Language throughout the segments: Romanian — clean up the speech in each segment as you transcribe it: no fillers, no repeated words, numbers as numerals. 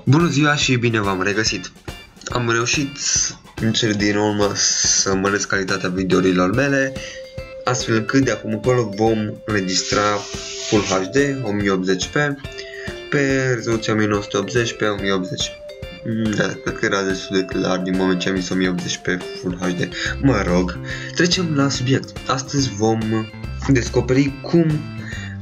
Bună ziua și bine v-am regăsit! Am reușit în cele din urmă să măresc calitatea videourilor mele, astfel încât de acum încolo vom înregistra Full HD 1080p pe rezoluția 1980 pe 1080. Da, cred că era destul de clar din moment ce am zis 1080p Full HD. Mă rog, trecem la subiect. Astăzi vom descoperi cum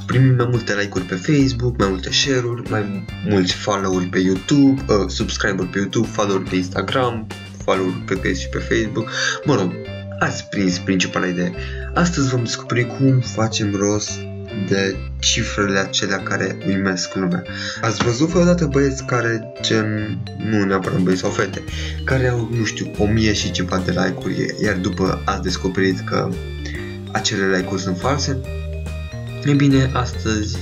primim mai multe like-uri pe Facebook, mai multe share-uri, mai mulți follow-uri pe YouTube, subscribe-uri pe YouTube, follow-uri pe Instagram, follow-uri pe și pe Facebook. Mă rog, ați prins principala idee. Astăzi vom descoperi cum facem rost de cifrele acelea care uimesc lumea. Ați văzut vreodată băieți care, gen, nu neapărat băieți sau fete, care au, nu știu, 1000 și ceva de like-uri, iar după ați descoperit că acele like-uri sunt false? E bine, astăzi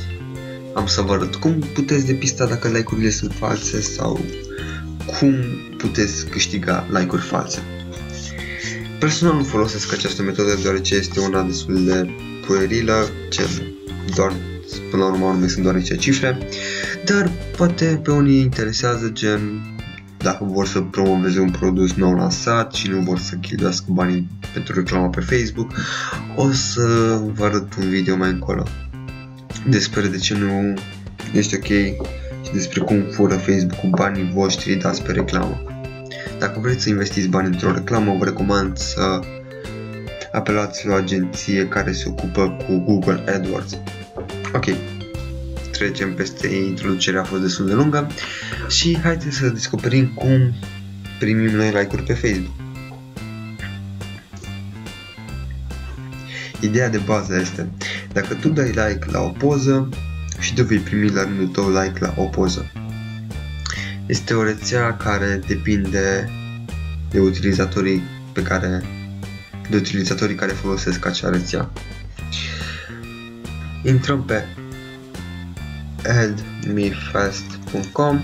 am să vă arăt cum puteți depista dacă like-urile sunt false sau cum puteți câștiga like-uri false. Personal nu folosesc această metodă deoarece este una destul de puerilă, doar până la urmă sunt doar niște cifre, dar poate pe unii interesează, gen dacă vor să promoveze un produs nou lansat și nu vor să cheltuiască banii pentru reclamă pe Facebook, o să vă arăt un video mai încolo despre de ce nu este ok și despre cum fură Facebook cu banii voștri dați pe reclamă. Dacă vreți să investiți bani într-o reclamă, vă recomand să apelați la o agenție care se ocupă cu Google AdWords. Ok, trecem peste introducerea, a fost destul de lungă și haideți să descoperim cum primim noi like-uri pe Facebook. Ideea de bază este, dacă tu dai like la o poză și tu vei primi la rândul tău like la o poză. Este o rețea care depinde de utilizatorii care folosesc acea rețea. Intrăm pe addmefast.com,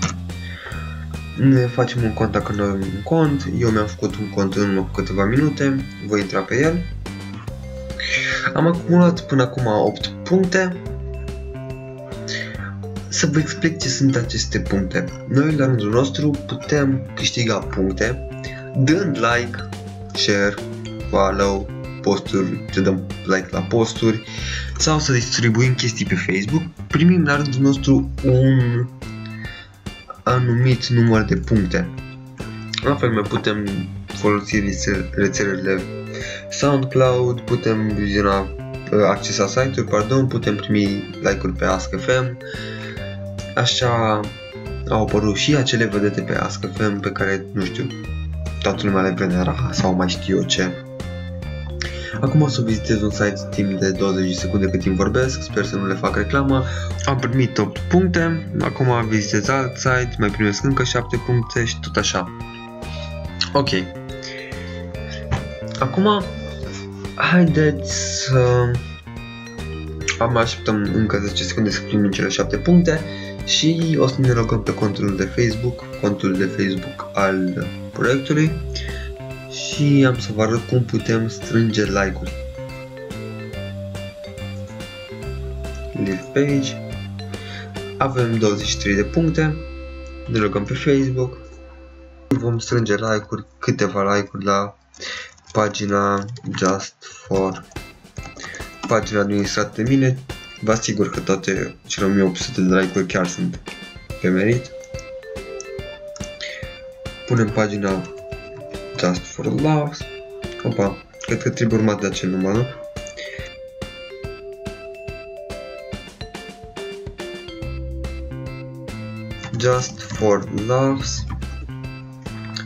ne facem un cont dacă nu avem un cont. Eu mi-am făcut un cont în urmă cu câteva minute, voi intra pe el. Am acumulat până acum 8 puncte. Să vă explic ce sunt aceste puncte. Noi la rândul nostru putem câștiga puncte dând like, share, follow, posturi, să dăm like la posturi sau să distribuim chestii pe Facebook. Primim la rândul nostru un anumit număr de puncte. La fel mai putem folosi rețelele SoundCloud, putem accesa site-uri, putem primi like-uri pe Ask.fm. Așa au apărut și acele vedete pe Ask.fm pe care, nu știu, toată lumea le venera sau mai știu eu ce. Acum o să vizitez un site timp de 20 de secunde cât timp vorbesc, sper să nu le fac reclamă. Am primit 8 puncte, acum vizitez alt site, mai primesc încă 7 puncte și tot așa. Ok. Acum, haideți să așteptăm încă 10 secunde să primim cele 7 puncte și o să ne logăm pe contul de Facebook al proiectului și am să vă arăt cum putem strânge like-uri. Leave page. Avem 23 de puncte. Ne logăm pe Facebook. Vom strânge like-uri, câteva like-uri la pagina pagina administrată de mine. Vă asigur că toate cele 1800 de like-uri chiar sunt pe merit. Punem pagina Just for Laughs. Opa, cred că trebuie urmat de acel număr, nu? Just for Laughs.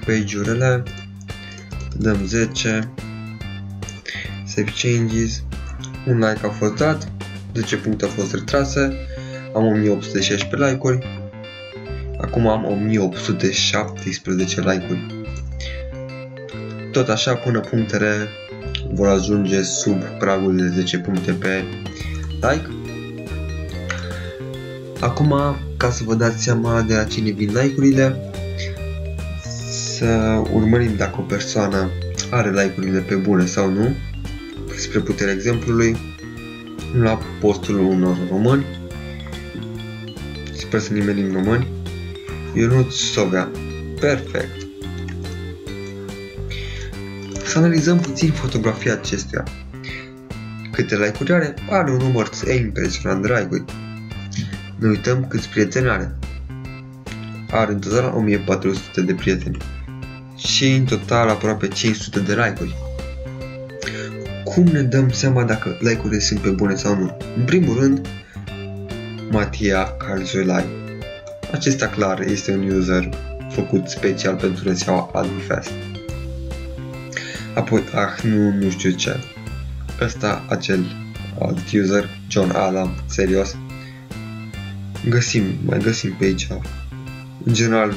Page URL. Dăm 10. Save changes. Un like a fost dat. 10 puncte au fost retrase. Am 1816 like-uri. Acum am 1817 like-uri. Tot așa până punctele vor ajunge sub pragul de 10 puncte pe like. Acum, ca să vă dați seama de la cine vin like-urile, să urmărim dacă o persoană are like-urile pe bune sau nu. Spre puterea exemplului, la postul unor români, sper să nimerim români, Ionut Sovea. Perfect. Să analizăm puțin fotografia acestuia. Câte like-uri are? Are un număr impresionant de like-uri. Ne uităm câți prieteni are. Are în total 1400 de prieteni. Și în total aproape 500 de like-uri. Cum ne dăm seama dacă like-urile sunt pe bune sau nu? În primul rând, Matia Calzolai. Acesta clar este un user făcut special pentru rețeaua AdmiFest. Apoi, nu știu ce. Acel alt user, John Adam, serios. Mai găsim pe aici. În general,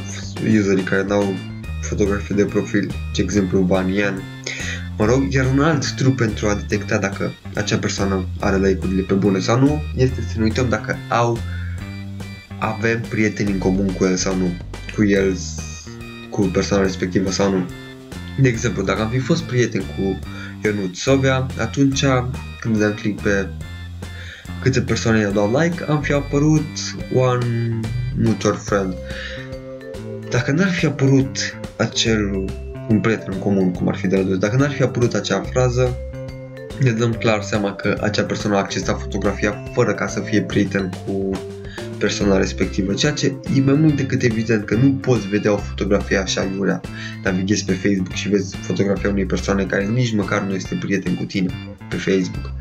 userii care n-au fotografie de profil, de exemplu Banian. Mă rog, iar un alt truc pentru a detecta dacă acea persoană are like-urile pe bune sau nu, este să ne uităm dacă avem prieteni în comun cu el sau nu, cu persoana respectivă sau nu. De exemplu, dacă am fi fost prieten cu Ionut Sovea, atunci când dăm click pe câte persoane i-au dat like, am fi apărut one mutual friend. Dacă n-ar fi apărut un prieten în comun, cum ar fi de la 2, dacă n-ar fi apărut acea frază, ne dăm clar seama că acea persoană a accesat fotografia fără ca să fie prieten cu persoana respectivă, ceea ce e mai mult decât evident că nu poți vedea o fotografie așa iurea. Navighezi pe Facebook și vezi fotografia unei persoane care nici măcar nu este prieten cu tine pe Facebook.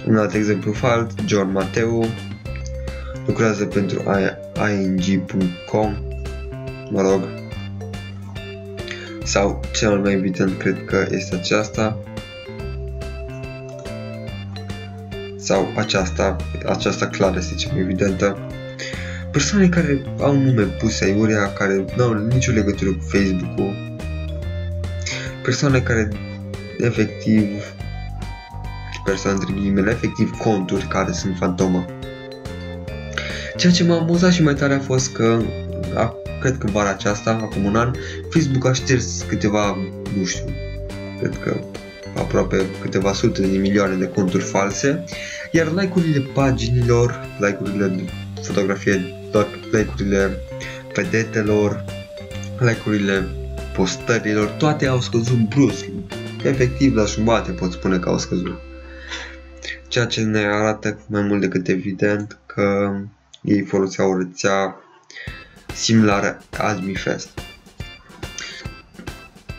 Un alt exemplu fals, John Mateu, lucrează pentru ing.com, mă rog, sau cel mai evident cred că este aceasta, sau aceasta clar este cea mai evidentă. Persoane care au nume puse aiurea, care nu au nicio legătură cu Facebook-ul, persoane care efectiv conturi care sunt fantomă. Ceea ce m-a amuzat și mai tare a fost că cred că vara aceasta, acum un an, Facebook a șters câteva, nu știu, cred că aproape câteva sute de milioane de conturi false, iar like-urile paginilor, like-urile de fotografie, like-urile vedetelor, like-urile postărilor, toate au scăzut brusc. Efectiv la jumătate pot spune că au scăzut. Ceea ce ne arată mai mult decât evident că ei foloseau o rețea similară AdmiFest.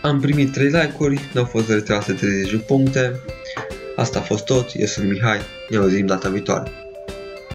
Am primit 3 like-uri, ne-au fost retrase 30 puncte. Asta a fost tot, eu sunt Mihai, ne auzim data viitoare.